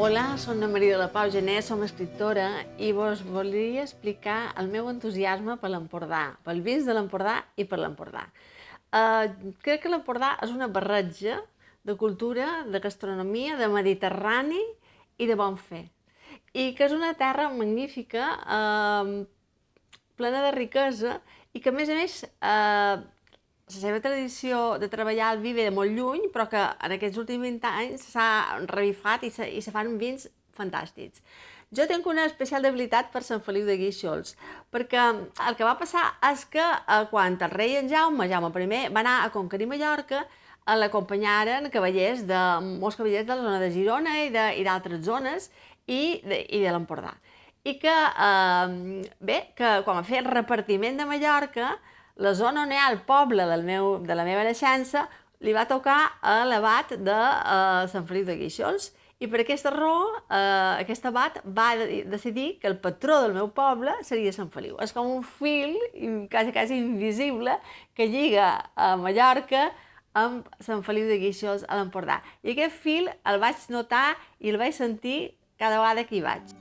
Hola, soc na Maria de la Pau Gené, som escriptora i vos volia explicar el meu entusiasme per l'Empordà, pel vins de l'Empordà i per l'Empordà. Crec que l'Empordà és una barreja de cultura, de gastronomia, de mediterrani i de bon fer. I que és una terra magnífica, plena de riquesa i que, a més, la seva tradició de treballar el vi ve de molt lluny, però que en aquests últims 20 anys s'ha revifat i se fan vins fantàstics. Jo tinc una especial debilitat per Sant Feliu de Guíxols, perquè el que va passar és que quan el rei en Jaume I, va anar a conquerir Mallorca, l'acompanyaren molts cavallers de la zona de Girona i d'altres zones i de l'Empordà. I que, que quan va fer el repartiment de Mallorca, la zona on hi ha el poble de la meva naixença li va tocar a l'abat de Sant Feliu de Guíxols. I per aquesta raó, aquest abat va decidir que el patró del meu poble seria Sant Feliu. És com un fil quasi invisible que lliga a Mallorca amb Sant Feliu de Guíxols a l'Empordà. I aquest fil el vaig notar i el vaig sentir cada vegada que hi vaig.